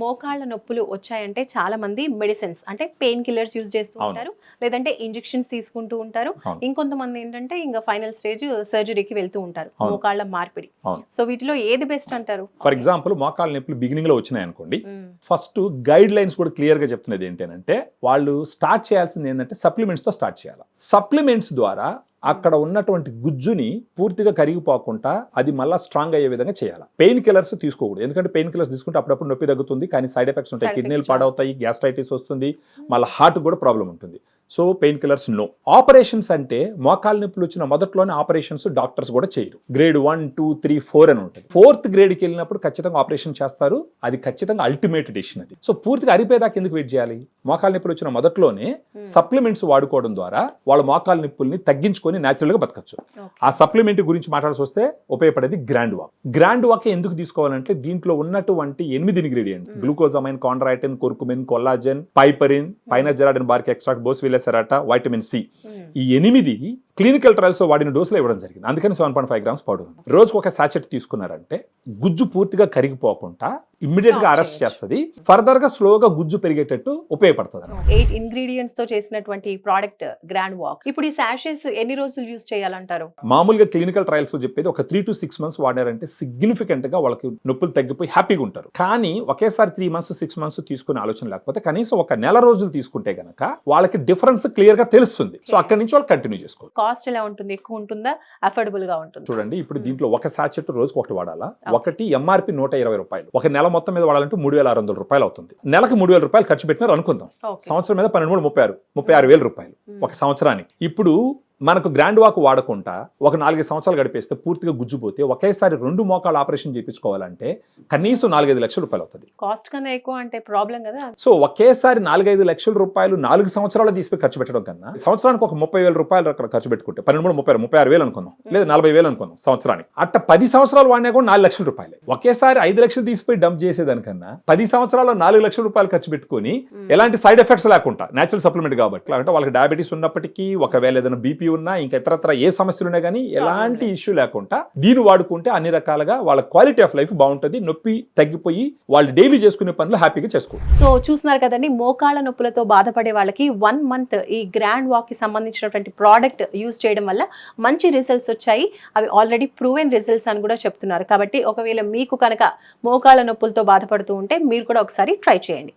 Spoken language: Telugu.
మోకాళ్ళ నొప్పులు వచ్చాయంటే చాలా మంది మెడిసిన్స్ అంటే పెయిన్ కిల్లర్స్ యూజ్ చేస్తూ ఉంటారు, లేదంటే ఇంజెక్షన్స్ తీసుకుంటూ ఉంటారు. ఇంకొంతమంది ఏంటంటే ఇంకా ఫైనల్ స్టేజ్ సర్జరీకి వెళ్తూ ఉంటారు, మోకాళ్ళ మార్పిడి. సో వీటిలో ఏది బెస్ట్ అంటారు? ఫర్ ఎగ్జాంపుల్ మోకాళ్ళ నొప్పులు బిగినింగ్ లో వచ్చినాయి అనుకోండి, ఫస్ట్ గైడ్ లైన్స్ కూడా క్లియర్ గా చెప్తున్నది ఏంటంటే వాళ్ళు స్టార్ట్ చేయాల్సింది ఏంటంటే సప్లిమెంట్స్ తో స్టార్ట్ చేయాలి. సప్లిమెంట్స్ ద్వారా అక్కడ ఉన్నటువంటి గుజ్జుని పూర్తిగా కరిగిపోకుండా అది మళ్ళీ స్ట్రాంగ్ అయ్యే విధంగా చేయాలి. పెయిన్ కిల్లర్స్ తీసుకోకూడదు, ఎందుకంటే పెయిన్ కిల్లర్స్ తీసుకుంటే అప్పుడప్పుడు నొప్పి తగ్గుతుంది, కానీ సైడ్ ఎఫెక్ట్స్ ఉంటాయి. కిడ్నీలు పాడవుతాయి, గ్యాస్ట్రైటిస్ వస్తుంది, మళ్ళీ హార్ట్ కూడా ప్రాబ్లం ఉంటుంది. So pain killers no. Operations అంటే మోకాళ్ళ నొప్పులు వచ్చిన మొదట్లోనే ఆపరేషన్స్ డాక్టర్స్ కూడా చేయరు. గ్రేడ్ 1, 2, 3, 4 అని ఉంటుంది. 4th గ్రేడ్కి వెళ్ళినప్పుడు ఖచ్చితంగా ఆపరేషన్ చేస్తారు. అది ఖచ్చితంగా అల్టిమేట్ డిసిషన్ అది. సో పూర్తిగా అరిపోయేదాకా ఎందుకు వెయిట్ చేయాలి? మోకాళ్ళ నొప్పులు వచ్చిన మొదట్లోనే సప్లిమెంట్స్ వాడుకోవడం ద్వారా వాళ్ళ మోకాళ్ళ నొప్పుల్ని తగ్గించుకొని న్యాచురల్ గా బతకచ్చు. ఆ సప్లిమెంట్ గురించి మాట్లాడాల్సి వస్తే ఉపయోగపడేది గ్రాండ్ వాక్. గ్రాండ్ వాక్ ఎందుకు తీసుకోవాలంటే దీంట్లో ఉన్నటువంటి 8 ingredient, glucosamine, chondroitin, curcumin, collagen, piperine, పైనజెరాడిన్ bark extract, boswellia serrata, vitamin C, ఈ 8 క్లినికల్ ట్రయల్స్ వాడిన డోసులో ఇవ్వడం జరిగింది. అందుకని 7.5 గ్రామ్స్ పౌడర్. రోజుకు ఒక సాచెట్ తీసుకున్నారంటే గుజ్జు పూర్తిగా కరిగిపోకుండా ఇమ్మీడియట్ గా అరెస్ట్ చేస్తుంది, ఫర్దర్ గా స్లోగా గుజ్జు పెరిగేటట్టు ఉపయోగపడుతుంది. 8 ఇంగ్రీడియంట్స్ తో చేసినటువంటి ప్రోడక్ట్ గ్రాండ్ వాక్. ఇప్పుడు ఈ సాషెస్ ఎన్ని రోజులు యూజ్ చేయాలంటారు? మామూలుగా క్లినికల్ ట్రయల్స్ చెప్పేది ఒక 3 to 6 months వాడారంటే సిగ్నిఫికెంట్ గా వాళ్ళకి నొప్పులు తగ్గిపోయి హ్యాపీగా ఉంటారు. కానీ ఒకేసారి 3 months 6 months తీసుకునే ఆలోచన లేకపోతే కనీసం ఒక నెల రోజులు తీసుకుంటే గనక వాళ్ళకి డిఫరెన్స్ క్లియర్ గా తెలుస్తుంది. సో అక్కడి నుంచి వాళ్ళు కంటిన్యూ చేసుకోవాలి. కాస్ట్ ఎలా ఉంటుంది? ఎక్కువ ఉంటుందా, అఫోర్డబుల్ గా ఉంటుంది? చూడండి, ఇప్పుడు దీంట్లో ఒక సాచెట్ రోజుకు ఒకటి వాడాలా. ఒకటి ఎంఆర్పి 120 రూపాయలు. ఒక నెల మొత్తం మీద వాడాలంటే 3,600 రూపాయలు అవుతుంది. నెలకు 3,000 రూపాయలు ఖర్చు పెట్టినారు అనుకుందాం. సంవత్సరం మీద 36,000 రూపాయలు ఒక సంవత్సరానికి. ఇప్పుడు మనకు గ్రాండ్ వాక్ వాడకుండా ఒక 4 సంవత్సరాలు గడిపేస్తే పూర్తిగా గుజ్జుపోతే ఒకేసారి 2 మోకాళ్ళ ఆపరేషన్ చేయించుకోవాలంటే కనీసం 4-5 లక్షల రూపాయలు అవుతుంది. కాస్ట్ కన్నా ఎక్కువ అంటే ప్రాబ్లం కదా. సో ఒకేసారి 4-5 లక్షల రూపాయలు 4 సంవత్సరాలు తీసుకుని ఖర్చు పెట్టడం కన్నా సంవత్సరానికి ఒక 30,000 రూపాయలు అక్కడ ఖర్చు పెట్టుకుంటే 36,000 అనుకుందాం, లేదా 40,000 అనుకుందాం సంవత్సరానికి. అట్ట 10 సంవత్సరాలు వాడినా కూడా 4 లక్షల రూపాయలు. ఒకేసారి 5 లక్షలు తీసిపోయి డంప్ చేసేదానికన్నా 10 సంవత్సరాల్లో 4 లక్షల రూపాయలు ఖర్చు పెట్టుకుని ఎలాంటి సైడ్ ఎఫెక్ట్స్ లేకుండా నేచురల్ సప్లిమెంట్ కాబట్టి, అంటే వాళ్ళకి డయాబెటీస్ ఉన్నప్పటికీ, ఒకవేళ ఏదైనా బీపీ ఉన్నా, ఇంకా ఇతరత్ర ఏ సమస్యలు ఉన్నా కానీ ఎలాంటి ఇష్యూ లేకుండా దీన్ని వాడుకుంటే అన్ని రకాలుగా వాళ్ళ క్వాలిటీ ఆఫ్ లైఫ్ బాగుంటుంది, నొప్పి తగ్గిపోయి వాళ్ళు డైలీ చేసుకునే పనులు హ్యాపీగా చేసుకోవాలి. సో చూస్తున్నారు కదండి, మోకాళ్ళ నొప్పులతో బాధపడే వాళ్ళకి 1 month ఈ గ్రాండ్ వాక్ కి సంబంధించినటువంటి ప్రోడక్ట్ యూజ్ చేయడం వల్ల మంచి రిజల్ట్స్ వచ్చాయి. అవి ఆల్రెడీ ప్రూవెన్ రిజల్ట్స్ అని కూడా చెప్తున్నారు. కాబట్టి ఒకవేళ మీకు కనుక మోకాళ్ళ నొప్పులతో బాధపడుతూ ఉంటే మీరు కూడా ఒకసారి ట్రై చేయండి.